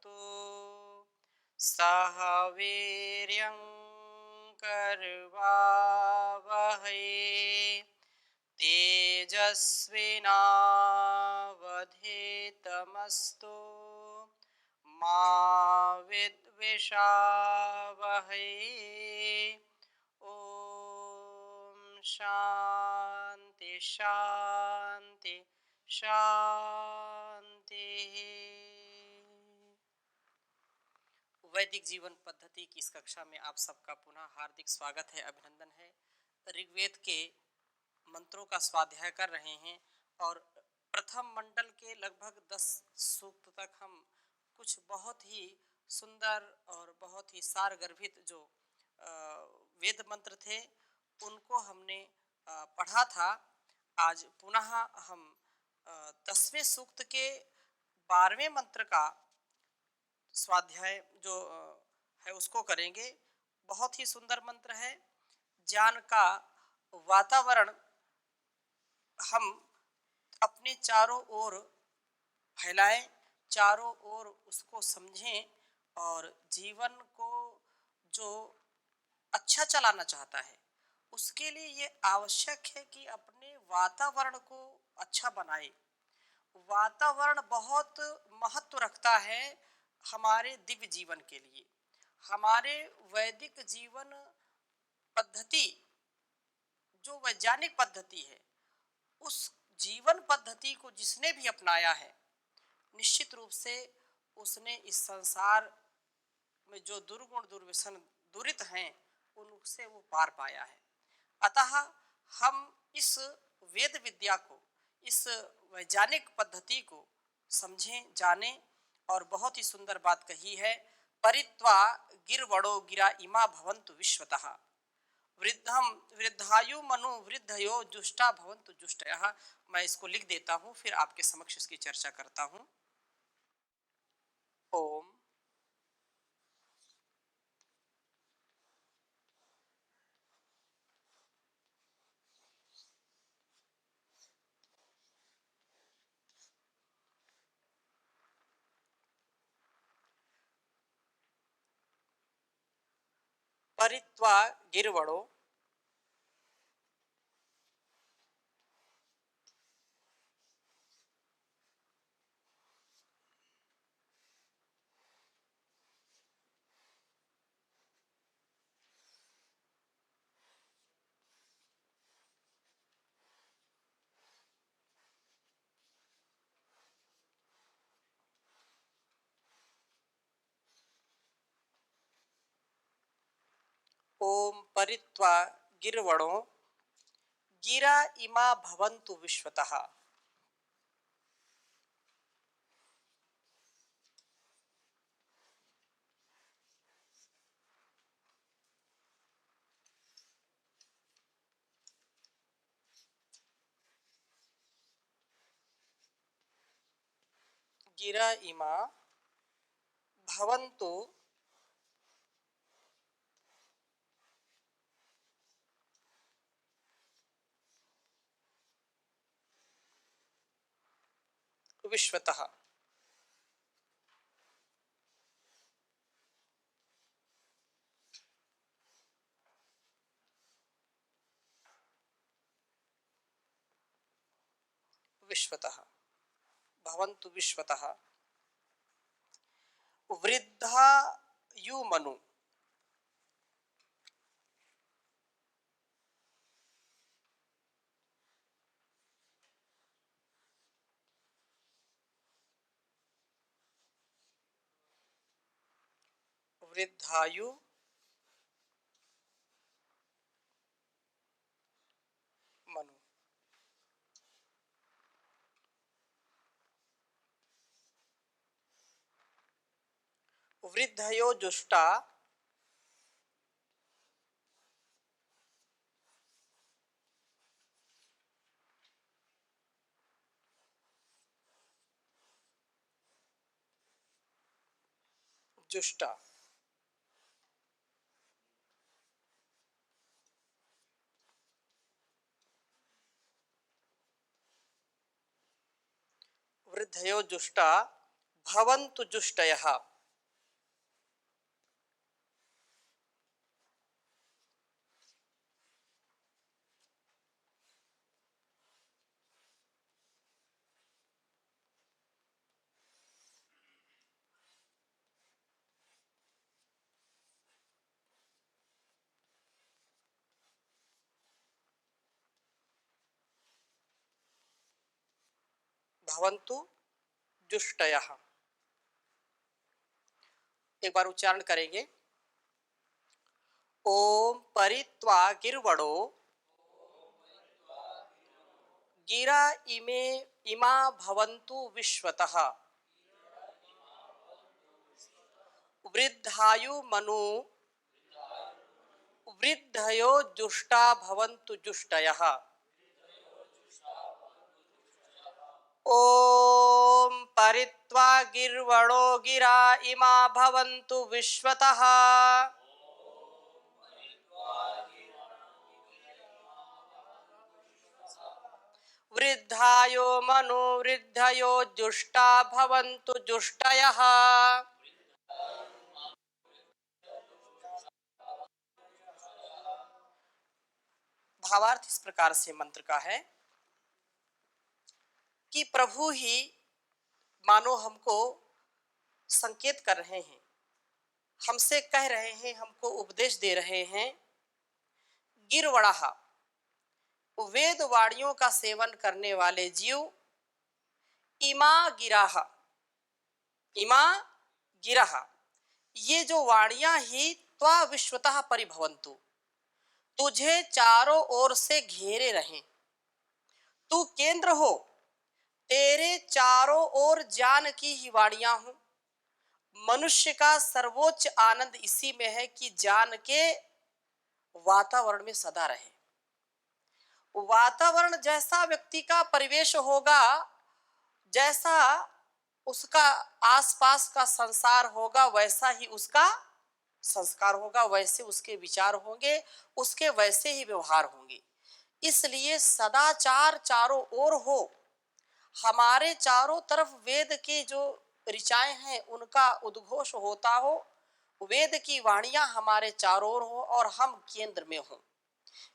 धीमतो सह वीर्यं करवावहै तेजस्विनावधीतमस्तु मा विद्विषावहै। ओम शांति शांति शांति। वैदिक जीवन पद्धति की इस कक्षा में आप सबका पुनः हार्दिक स्वागत है, अभिनंदन है। ऋग्वेद के मंत्रों का स्वाध्याय कर रहे हैं और प्रथम मंडल के लगभग 10 सूक्त तक हम कुछ बहुत ही सुंदर और बहुत ही सारगर्भित जो वेद मंत्र थे उनको हमने पढ़ा था। आज पुनः हम 10वें सूक्त के 12वें मंत्र का स्वाध्याय जो है उसको करेंगे। बहुत ही सुंदर मंत्र है। ज्ञान का वातावरण हम अपने चारों ओर फैलाएं, चारों ओर उसको समझें और जीवन को जो अच्छा चलाना चाहता है उसके लिए ये आवश्यक है कि अपने वातावरण को अच्छा बनाए। वातावरण बहुत महत्व रखता है हमारे दिव्य जीवन के लिए। हमारे वैदिक जीवन पद्धति जो वैज्ञानिक पद्धति है उस जीवन पद्धति को जिसने भी अपनाया है निश्चित रूप से उसने इस संसार में जो दुर्गुण दुर्व्यसन दुरित हैं उनसे वो पार पाया है। अतः हम इस वेद विद्या को, इस वैज्ञानिक पद्धति को समझें, जानें। और बहुत ही सुंदर बात कही है, परित्वा गिरवड़ो गिरा इमा भवन्तु विश्वतः वृद्धम वृद्धायु मनु वृद्धयो जुष्टा भवन्तु जुष्टयः। मैं इसको लिख देता हूँ, फिर आपके समक्ष इसकी चर्चा करता हूँ। ओम परित्वा गिरवड़ो ओम परित्वा गिरवणो गिरा इमा भवन्तु विश्वतः। गिरा इमा भवन्तु विश्वतः। विश्वतः भवन्तु विश्वतः। वृद्धायुमनु वृद्धायु मनु। वृद्धयो जुष्टा जुष्टा। वृद्धयो जुष्टा भवन्तु जुष्टयः। भवन्तु जुष्टयः। एक बार उच्चारण करेंगे। ओम परित्वा गिर्वणो गिरा इमे इमा भवन्तु विश्वतः वृद्धायु मनु वृद्धयो जुष्टा भवन्तु जुष्टयः। ओम परित्वा गिर्वणो गिरा इमा भवन्तु विश्वतः वृद्धायो मनु वृद्धयो जुष्टा भवन्तु जुष्टयः। भावार्थ इस प्रकार से मंत्र का है कि प्रभु ही मानो हमको संकेत कर रहे हैं, हमसे कह रहे हैं, हमको उपदेश दे रहे हैं। गिरवणः वेद वाणियों का सेवन करने वाले जीव, इमा गिराह इमा गिरह ये जो वाणियां ही त्वा विश्वतः परिभवन्तु तुझे चारों ओर से घेरे रहें। तू केंद्र हो, तेरे चारों ओर ज्ञान की ही वाणियां हूं। मनुष्य का सर्वोच्च आनंद इसी में है कि ज्ञान के वातावरण में सदा रहे। वातावरण जैसा व्यक्ति का परिवेश होगा, जैसा उसका आसपास का संसार होगा, वैसा ही उसका संस्कार होगा, वैसे उसके विचार होंगे, उसके वैसे ही व्यवहार होंगे। इसलिए सदाचार चारों ओर हो, हमारे चारों तरफ वेद के जो ऋचाएं हैं उनका उद्घोष होता हो, वेद की वाणियां हमारे चारों ओर हो और हम केंद्र में हो।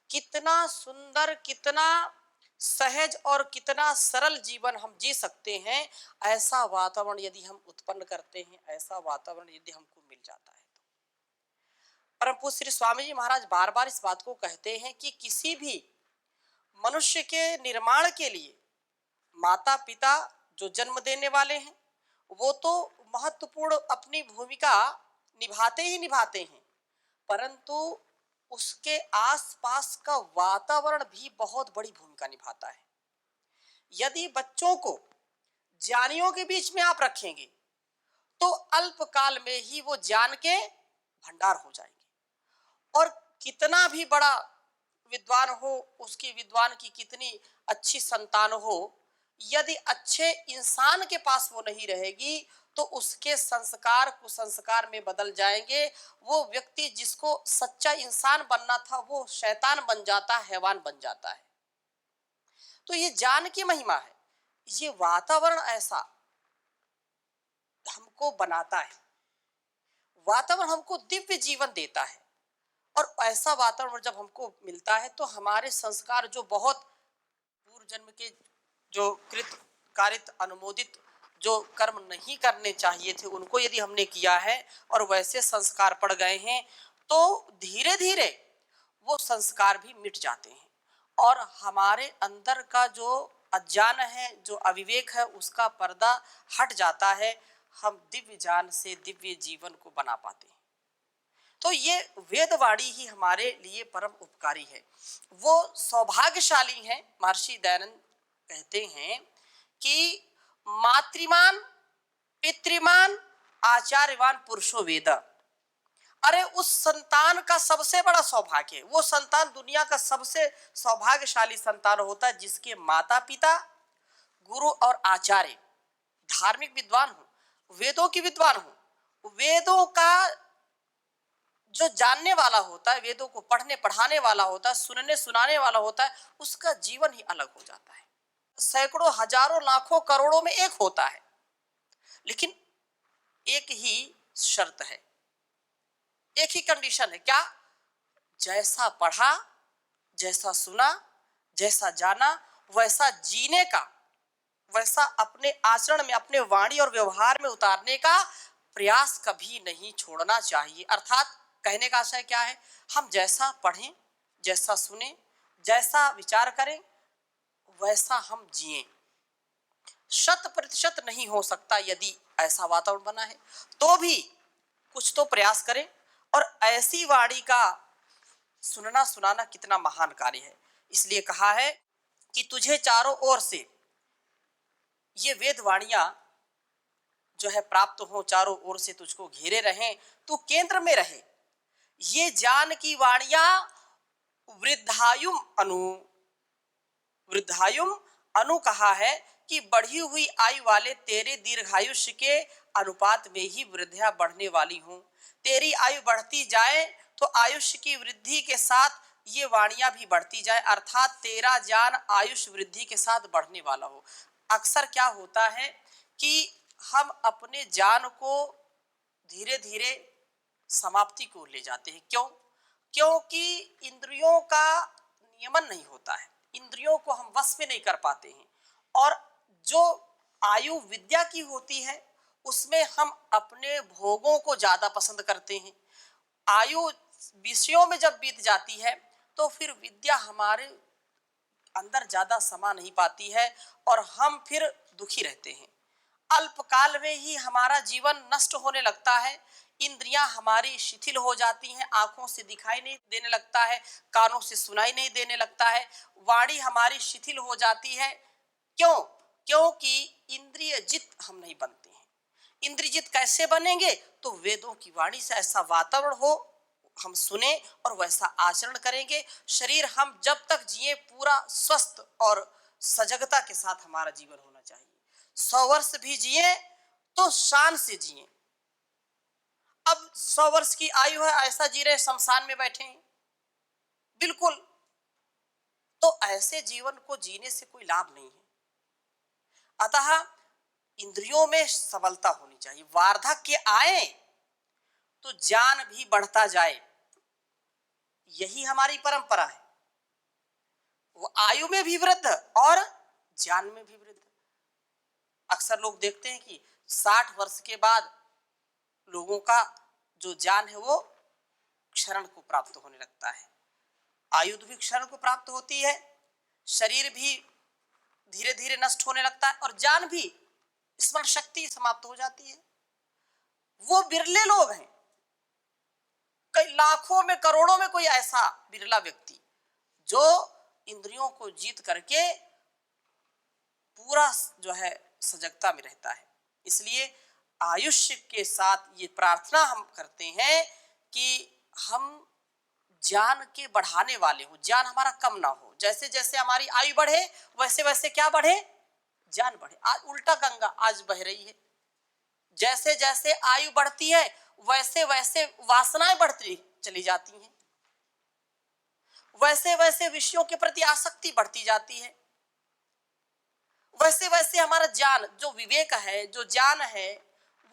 कितना सुंदर, कितना सहज और कितना सरल जीवन हम जी सकते हैं। ऐसा वातावरण यदि हम उत्पन्न करते हैं, ऐसा वातावरण यदि हमको मिल जाता है तो परम पूज्य श्री स्वामी जी महाराज बार बार इस बात को कहते हैं कि किसी भी मनुष्य के निर्माण के लिए माता पिता जो जन्म देने वाले हैं वो तो महत्वपूर्ण अपनी भूमिका निभाते ही निभाते हैं, परंतु उसके आसपास का वातावरण भी बहुत बड़ी भूमिका निभाता है। यदि बच्चों को ज्ञानियों के बीच में आप रखेंगे तो अल्पकाल में ही वो ज्ञान के भंडार हो जाएंगे। और कितना भी बड़ा विद्वान हो, उसकी विद्वान की कितनी अच्छी संतान हो, यदि अच्छे इंसान के पास वो नहीं रहेगी तो उसके संस्कार कुसंस्कार में बदल जाएंगे। वो व्यक्ति जिसको सच्चा इंसान बनना था वो शैतान बन जाता है, हैवान बन जाता है। तो ये ज्ञान की महिमा है। ये वातावरण ऐसा हमको बनाता है, वातावरण हमको दिव्य जीवन देता है। और ऐसा वातावरण जब हमको मिलता है तो हमारे संस्कार जो बहुत पूर्व जन्म के जो कृत कारित अनुमोदित जो कर्म नहीं करने चाहिए थे उनको यदि हमने किया है और वैसे संस्कार पड़ गए हैं तो धीरे धीरे वो संस्कार भी मिट जाते हैं और हमारे अंदर का जो अज्ञान है, जो अविवेक है, उसका पर्दा हट जाता है। हम दिव्य ज्ञान से दिव्य जीवन को बना पाते हैं। तो ये वेदवाणी ही हमारे लिए परम उपकारी है। वो सौभाग्यशाली है। महर्षि दयानंद कहते हैं कि मातृमान पितृमान आचार्यवान पुरुषो वेद। अरे उस संतान का सबसे बड़ा सौभाग्य है, वो संतान दुनिया का सबसे सौभाग्यशाली संतान होता है जिसके माता पिता गुरु और आचार्य धार्मिक विद्वान हो, वेदों की विद्वान हो। वेदों का जो जानने वाला होता है, वेदों को पढ़ने पढ़ाने वाला होता है, सुनने सुनाने वाला होता है, उसका जीवन ही अलग हो जाता है। सैकड़ों हजारों लाखों करोड़ों में एक होता है, लेकिन एक ही शर्त है, एक ही कंडीशन है। क्या? जैसा पढ़ा, जैसा सुना, जैसा जाना, वैसा जीने का, वैसा अपने आचरण में, अपने वाणी और व्यवहार में उतारने का प्रयास कभी नहीं छोड़ना चाहिए। अर्थात कहने का आशय क्या है? हम जैसा पढ़ें, जैसा सुने, जैसा विचार करें, वैसा हम जिए। 100% नहीं हो सकता। यदि ऐसा वातावरण बना है तो भी कुछ तो प्रयास करें। और ऐसी वाणी का सुनना सुनाना कितना महान कार्य है। इसलिए कहा है कि तुझे चारों ओर से ये वेद वाणियां जो है प्राप्त हो, चारों ओर से तुझको घेरे रहें, तू केंद्र में रहे। ये ज्ञान की वाणियां वृद्धायुम अनु, वृद्धायुम अनु कहा है कि बढ़ी हुई आयु वाले तेरे दीर्घायुष्य के अनुपात में ही वृद्धियां बढ़ने वाली हूं। तेरी आयु बढ़ती जाए तो आयुष्य की वृद्धि के साथ ये वाणियां भी बढ़ती जाए, अर्थात तेरा ज्ञान आयुष वृद्धि के साथ बढ़ने वाला हो। अक्सर क्या होता है कि हम अपने ज्ञान को धीरे धीरे समाप्ति को ले जाते हैं। क्यों? क्योंकि इंद्रियों का नियमन नहीं होता है, इंद्रियों को हम वश में नहीं कर पाते हैं। और जो आयु विद्या की होती है उसमें हम अपने भोगों को ज्यादा पसंद करते हैं। आयु विषयों में जब बीत जाती है तो फिर विद्या हमारे अंदर ज्यादा समा नहीं पाती है और हम फिर दुखी रहते हैं। अल्पकाल में ही हमारा जीवन नष्ट होने लगता है, इंद्रियां हमारी शिथिल हो जाती हैं, आंखों से दिखाई नहीं देने लगता है, कानों से सुनाई नहीं देने लगता है, वाणी हमारी शिथिल हो जाती है। क्यों? क्योंकि इंद्रिय जित हम नहीं बनते हैं। इंद्रिय जित कैसे बनेंगे? तो वेदों की वाणी से ऐसा वातावरण हो, हम सुने और वैसा आचरण करेंगे। शरीर हम जब तक जिए पूरा स्वस्थ और सजगता के साथ हमारा जीवन होना चाहिए। 100 वर्ष भी जिए तो शान से जिए। अब 100 वर्ष की आयु है, ऐसा जी रहे शमशान में बैठे हैं, बिल्कुल। तो ऐसे जीवन को जीने से कोई लाभ नहीं है। अतः इंद्रियों में सबलता होनी चाहिए। वार्धक्य आए तो ज्ञान भी बढ़ता जाए, यही हमारी परंपरा है। वो आयु में भी वृद्ध और ज्ञान में भी वृद्ध। अक्सर लोग देखते हैं कि 60 वर्ष के बाद लोगों का जो ज्ञान है वो क्षरण को प्राप्त होने लगता है, आयु भी क्षरण को प्राप्त होती है, शरीर भी धीरे धीरे नष्ट होने लगता है और ज्ञान भी, स्मरण शक्ति समाप्त हो जाती है। वो बिरले लोग हैं, कई लाखों में करोड़ों में कोई ऐसा बिरला व्यक्ति जो इंद्रियों को जीत करके पूरा जो है सजगता में रहता है। इसलिए आयुष्य के साथ ये प्रार्थना हम करते हैं कि हम ज्ञान के बढ़ाने वाले हो, ज्ञान हमारा कम ना हो। जैसे जैसे हमारी आयु बढ़े वैसे वैसे क्या बढ़े? ज्ञान बढ़े। आज उल्टा गंगा आज बह रही है, जैसे जैसे आयु बढ़ती है वैसे वैसे वासनाएं बढ़ती चली जाती हैं, वैसे वैसे विषयों के प्रति आसक्ति बढ़ती जाती है, वैसे वैसे हमारा ज्ञान, जो विवेक है, जो ज्ञान है,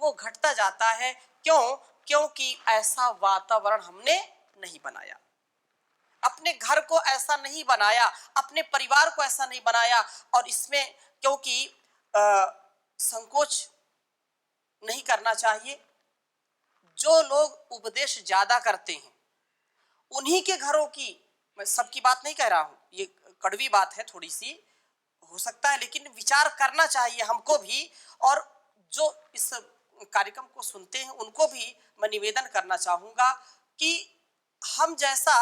वो घटता जाता है। क्यों? क्योंकि ऐसा वातावरण हमने नहीं बनाया, अपने घर को ऐसा नहीं बनाया, अपने परिवार को ऐसा नहीं बनाया। और इसमें क्योंकि संकोच नहीं करना चाहिए। जो लोग उपदेश ज्यादा करते हैं उन्हीं के घरों की, मैं सबकी बात नहीं कह रहा हूं, ये कड़वी बात है थोड़ी सी हो सकता है, लेकिन विचार करना चाहिए हमको भी। और जो इस कार्यक्रम को सुनते हैं उनको भी मैं निवेदन करना चाहूंगा कि हम जैसा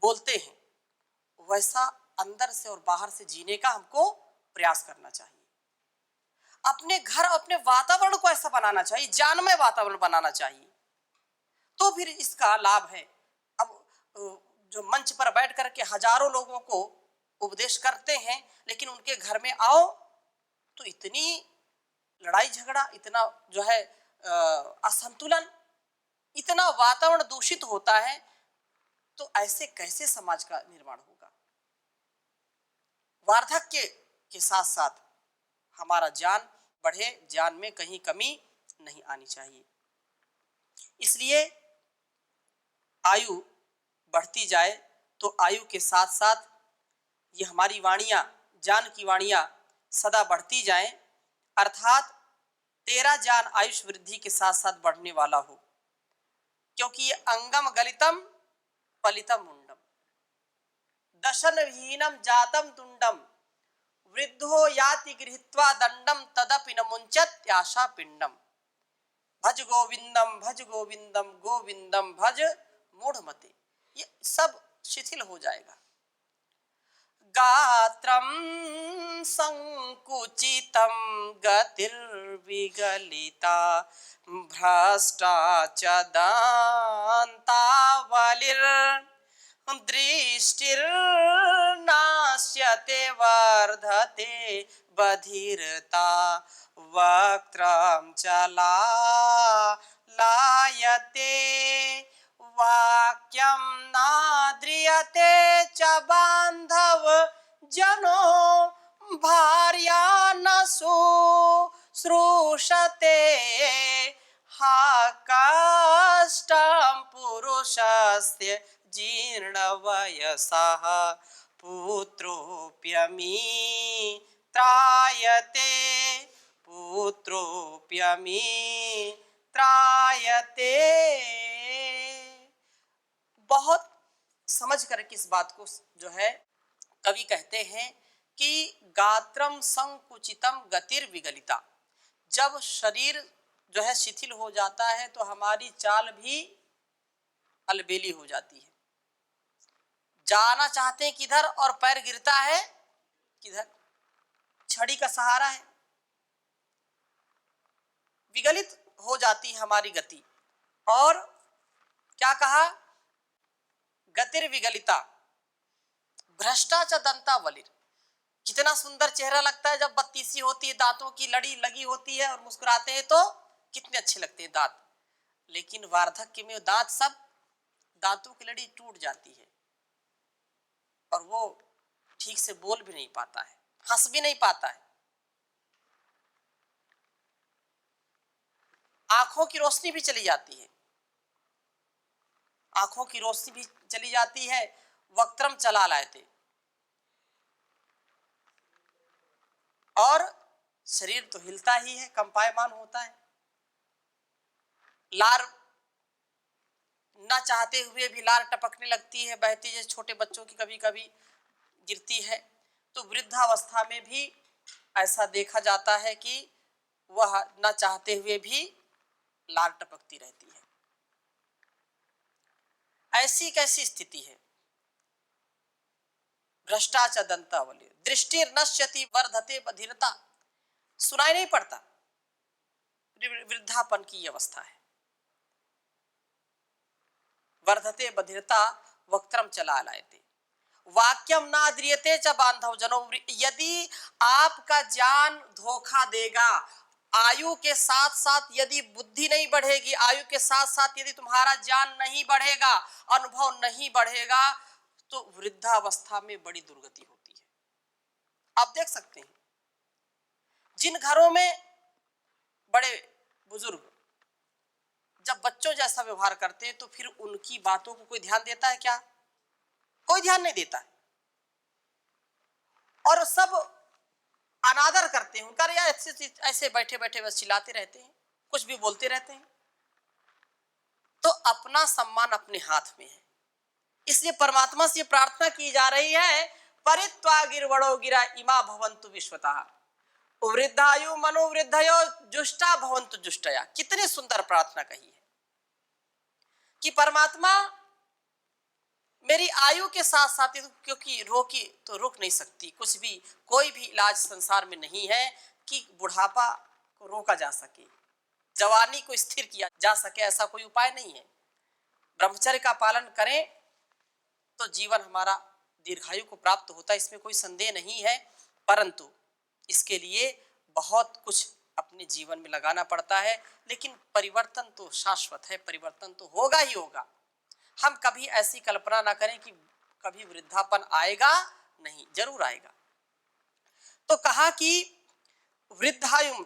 बोलते हैं वैसा अंदर से और बाहर से जीने का हमको प्रयास करना चाहिए। अपने घर, अपने वातावरण को ऐसा बनाना चाहिए, ज्ञानमय वातावरण बनाना चाहिए, तो फिर इसका लाभ है। अब जो मंच पर बैठ करके हजारों लोगों को उपदेश करते हैं, लेकिन उनके घर में आओ तो इतनी लड़ाई झगड़ा, इतना जो है असंतुलन, इतना वातावरण दूषित होता है, तो ऐसे कैसे समाज का निर्माण होगा? वार्धक्य के साथ साथ हमारा ज्ञान बढ़े, ज्ञान में कहीं कमी नहीं आनी चाहिए। इसलिए आयु बढ़ती जाए तो आयु के साथ साथ ये हमारी वाणियां, ज्ञान की वाणियां सदा बढ़ती जाएं, अर्थात तेरा ज्ञान आयुष वृद्धि के साथ साथ बढ़ने वाला हो। क्योंकि ये अंगम गलितम पलितम मुंडम दशन हीनम जातम तुंडम वृद्धो याति गृहीत्वा दंडम तदपि न मुंचत आशा पिंडम। भज गोविंदम गोविंदम भज मूढ़मते। ये सब शिथिल हो जाएगा। गात्रम संकुचितम गतिर्विगलिता भ्रष्टा च दान्तावलिर् दृष्टिर्नाश्यते वर्धते बधिरता वक्त्रं च लायते वाक्यं नाद्रियते च बांधव जनो भार्या न शुश्रूषते हा कष्टं पुरुषस्य जीर्णवयसः पुत्रोऽप्यमित्रायते पुत्रोऽप्यमित्रायते। बहुत समझ करके इस बात को जो है कवि कहते हैं कि गात्रम संकुचितम गतिर विगलिता। जब शरीर जो है शिथिल हो जाता है तो हमारी चाल भी अलबेली हो जाती है। जाना चाहते हैं किधर और पैर गिरता है किधर। छड़ी का सहारा है, विगलित हो जाती है हमारी गति। और क्या कहा, गतिर विगलिता भ्रष्टाचार दंतावलिर। कितना सुंदर चेहरा लगता है जब बत्तीसी होती है, दांतों की लड़ी लगी होती है और मुस्कुराते हैं तो कितने अच्छे लगते हैं दांत। लेकिन वार्धक्य में दांत सब, दांतों की लड़ी टूट जाती है और वो ठीक से बोल भी नहीं पाता है, हंस भी नहीं पाता है। आंखों की रोशनी भी चली जाती है, आंखों की रोशनी भी चली जाती है। वक्त्रम चला लाते, और शरीर तो हिलता ही है, कंपायमान होता है। लार ना चाहते हुए भी लार टपकने लगती है, बहती है, छोटे बच्चों की कभी कभी गिरती है। तो वृद्धावस्था में भी ऐसा देखा जाता है कि वह ना चाहते हुए भी लार टपकती रहती है। ऐसी कैसी स्थिति है। भ्रष्टाचार दंतावली दृष्टि नश्यति वर्धते बधिरता। सुनाई नहीं पड़ता, वृद्धापन की अवस्था है। वर्धते बधिरता वक्त्रम चला लायते वाक्यम नाद्रियते च बांधव जनो। यदि आपका ज्ञान धोखा देगा, आयु के साथ साथ यदि बुद्धि नहीं बढ़ेगी, आयु के साथ साथ यदि तुम्हारा ज्ञान नहीं बढ़ेगा, अनुभव नहीं बढ़ेगा, तो वृद्धावस्था में बड़ी दुर्गति होती है। आप देख सकते हैं जिन घरों में बड़े बुजुर्ग जब बच्चों जैसा व्यवहार करते हैं तो फिर उनकी बातों को कोई ध्यान देता है क्या? कोई ध्यान नहीं देता है। और सब अनादर करते हैं उनका, यार ऐसे बैठे बैठे बस चिल्लाते रहते हैं, कुछ भी बोलते रहते हैं। तो अपना सम्मान अपने हाथ में है। इसलिए परमात्मा से प्रार्थना की जा रही है, परित्वा गिरवड़ो गिरा इमा भवन्तु विश्वतः वृद्धायु मनोवृद्धयो जुष्टा भवन्तु जुष्टया। कितनी सुंदर प्रार्थना कही है कि परमात्मा मेरी आयु के साथ साथ, क्योंकि रोकी तो रुक नहीं सकती, कुछ भी कोई भी इलाज संसार में नहीं है कि बुढ़ापा को रोका जा सके, जवानी को स्थिर किया जा सके, ऐसा कोई उपाय नहीं है। ब्रह्मचर्य का पालन करें तो जीवन हमारा दीर्घायु को प्राप्त होता है, इसमें कोई संदेह नहीं है। परंतु इसके लिए बहुत कुछ अपने जीवन में लगाना पड़ता है। लेकिन परिवर्तन तो शाश्वत है, परिवर्तन तो होगा ही होगा। हम कभी ऐसी कल्पना ना करें कि कभी वृद्धापन आएगा नहीं, जरूर आएगा। तो कहा कि वृद्धायु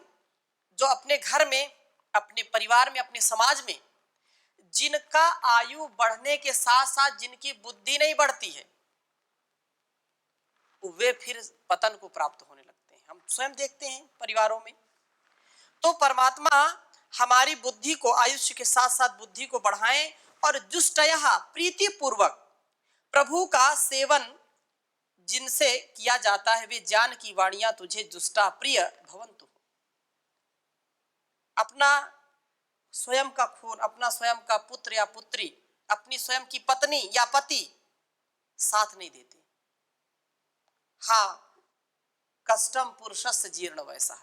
जो अपने घर में, अपने परिवार में, अपने समाज में जिनका आयु बढ़ने के साथ साथ जिनकी बुद्धि नहीं बढ़ती है, वे फिर पतन को प्राप्त होने लगते हैं। हम स्वयं देखते हैं परिवारों में। तो परमात्मा हमारी बुद्धि को, आयुष्य के साथ साथ बुद्धि को बढ़ाएं और जुष्टयः प्रीति पूर्वक प्रभु का सेवन जिनसे किया जाता है वे ज्ञान की वाणियां तुझे दुष्टा प्रिय भवंतु। अपना स्वयं का खून, अपना स्वयं का पुत्र या पुत्री, अपनी स्वयं की पत्नी या पति साथ नहीं देते। हाँ, कष्टम पुरुषस्य जीर्ण वैसा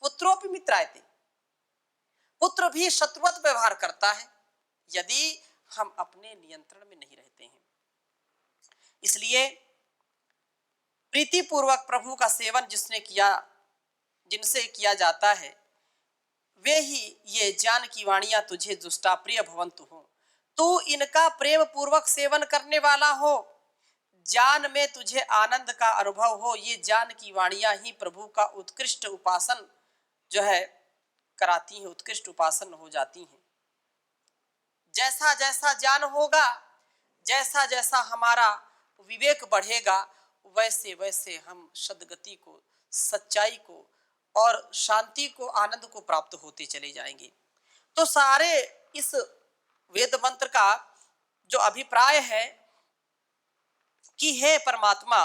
पुत्रों भी मित्रायते, पुत्र भी शत्रुवत व्यवहार करता है यदि हम अपने नियंत्रण में नहीं रहते हैं। इसलिए प्रीति पूर्वक प्रभु का सेवन जिनसे किया जाता है वे ही ये ज्ञान की वाणियां तुझे दुष्टा प्रिय भवंतु हो। तू इनका प्रेम पूर्वक सेवन करने वाला हो, ज्ञान में तुझे आनंद का अनुभव हो। ये ज्ञान की वाणियां ही प्रभु का उत्कृष्ट उपासन जो है कराती हैं, उत्कृष्ट उपासन हो जाती हैं। जैसा जैसा ज्ञान होगा, जैसा जैसा हमारा विवेक बढ़ेगा, वैसे वैसे हम सद्गति को, सच्चाई को और शांति को, आनंद को प्राप्त होते चले जाएंगे। तो सारे इस वेद मंत्र का जो अभिप्राय है कि हे परमात्मा,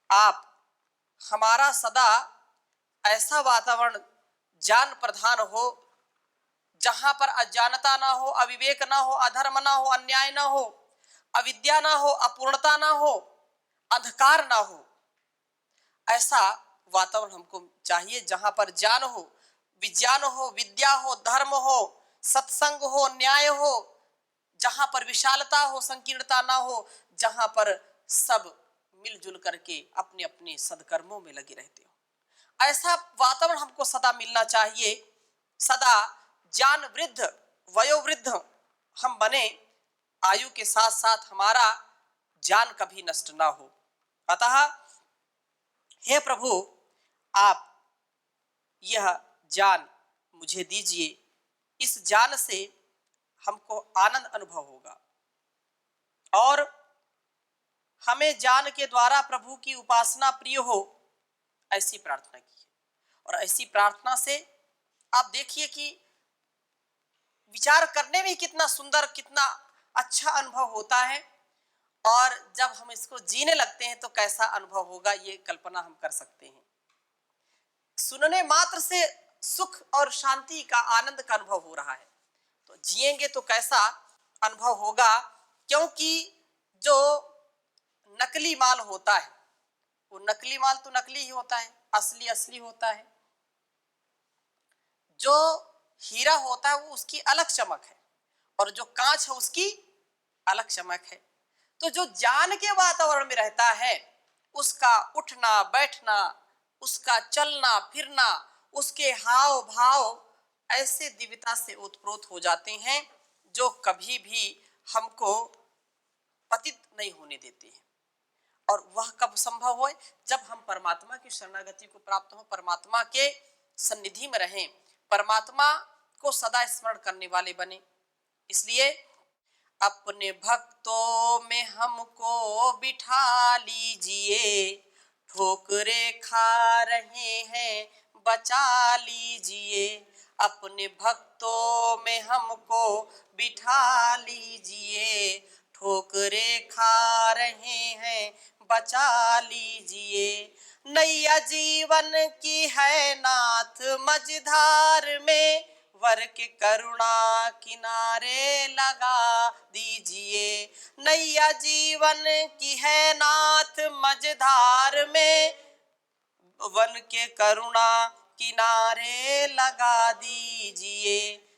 आप हमारा सदा ऐसा वातावरण ज्ञान प्रधान हो जहां पर अज्ञानता ना हो, अविवेक ना हो, अधर्म ना हो, अन्याय ना हो, अविद्या ना हो, अपूर्णता ना हो, अंधकार ना हो। ऐसा वातावरण हमको चाहिए जहां पर ज्ञान हो, विज्ञान हो, विद्या हो, धर्म हो, सत्संग हो, न्याय हो, जहां पर विशालता हो, संकीर्णता ना हो, जहां पर सब मिलजुल करके अपने अपने सदकर्मों में लगे रहते हो। ऐसा वातावरण हमको सदा मिलना चाहिए। सदा ज्ञान वृद्ध, वयोवृद्ध हम बने, आयु के साथ साथ हमारा ज्ञान कभी नष्ट ना हो। अतः हे प्रभु, आप यह ज्ञान मुझे दीजिए। इस ज्ञान से हमको आनंद अनुभव होगा और हमें ज्ञान के द्वारा प्रभु की उपासना प्रिय हो, ऐसी प्रार्थना की है। और ऐसी प्रार्थना से आप देखिए कि विचार करने में कितना सुंदर, कितना अच्छा अनुभव होता है, और जब हम इसको जीने लगते हैं तो कैसा अनुभव होगा, ये कल्पना हम कर सकते हैं। सुनने मात्र से सुख और शांति का, आनंद का अनुभव हो रहा है, तो जिएंगे तो कैसा अनुभव होगा। क्योंकि जो नकली माल होता है वो नकली माल तो नकली ही होता है, असली असली होता है। जो हीरा होता है वो उसकी अलग चमक है और जो कांच है उसकी अलग चमक है। तो जो ज्ञान के वातावरण में रहता है उसका उठना बैठना, उसका चलना फिरना, उसके हाव भाव ऐसे दिव्यता से ओतप्रोत हो जाते हैं जो कभी भी हमको पतित नहीं होने देते हैं। और वह कब संभव हो, जब हम परमात्मा की शरणागति को प्राप्त हो, परमात्मा के सन्निधि में रहें, परमात्मा को सदा स्मरण करने वाले बने। इसलिए अपने भक्तों में हमको बिठा लीजिए, ठोकरे खा रहे हैं बचा लीजिए। अपने भक्तों में हमको बिठा लीजिए, ठोकरे खा रहे हैं बचा लीजिए। नैया जीवन की है नाथ मझधार में, वर के करुणा किनारे लगा दीजिए। नैया जीवन की है नाथ मझधार में, वन के करुणा किनारे लगा दीजिए।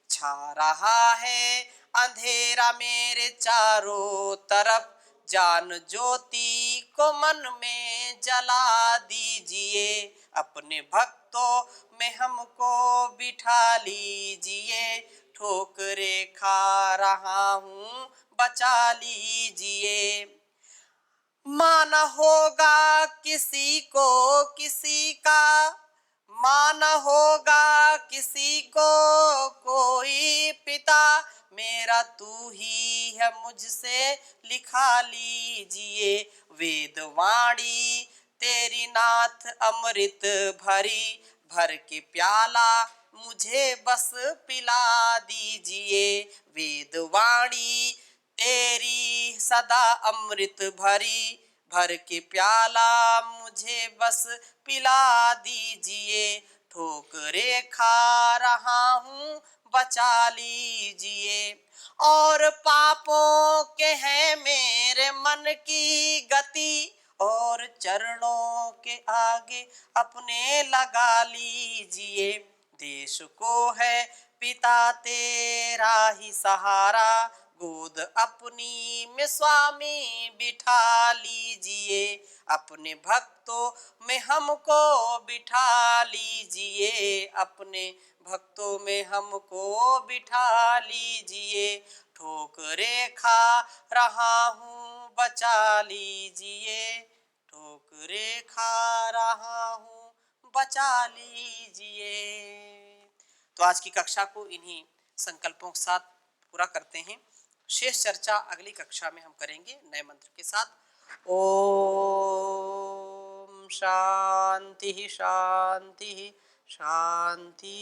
छा रहा है अंधेरा मेरे चारों तरफ, जान ज्योति को मन में जला दीजिए। अपने भक्तों में हमको बिठा लीजिए, ठोकरे खा रहा हूँ बचा लीजिए। माना होगा किसी को किसी का, माना होगा किसी को कोई पिता, मेरा तू ही है मुझसे लिखा लीजिए। वेदवाणी तेरी नाथ अमृत भरी, भर के प्याला मुझे बस पिला दीजिए। वेदवाणी तेरी सदा अमृत भरी, भर के प्याला मुझे बस पिला दीजिए, ठोकरे खा रहा हूँ बचा लीजिए। और पापों के हैं मेरे मन की गति, और चरणों के आगे अपने लगा लीजिए। देश को है पिता तेरा ही सहारा, गोद अपनी में स्वामी बिठा लीजिए। अपने भक्तों में हमको बिठा लीजिए, अपने भक्तों में हमको बिठा लीजिए। ठोकरे खा रहा हूँ बचा लीजिए, ठोकरे खा रहा हूँ बचा लीजिए। तो आज की कक्षा को इन्हीं संकल्पों के साथ पूरा करते हैं। शेष चर्चा अगली कक्षा में हम करेंगे नए मंत्र के साथ। ओम शांति शांति शांति।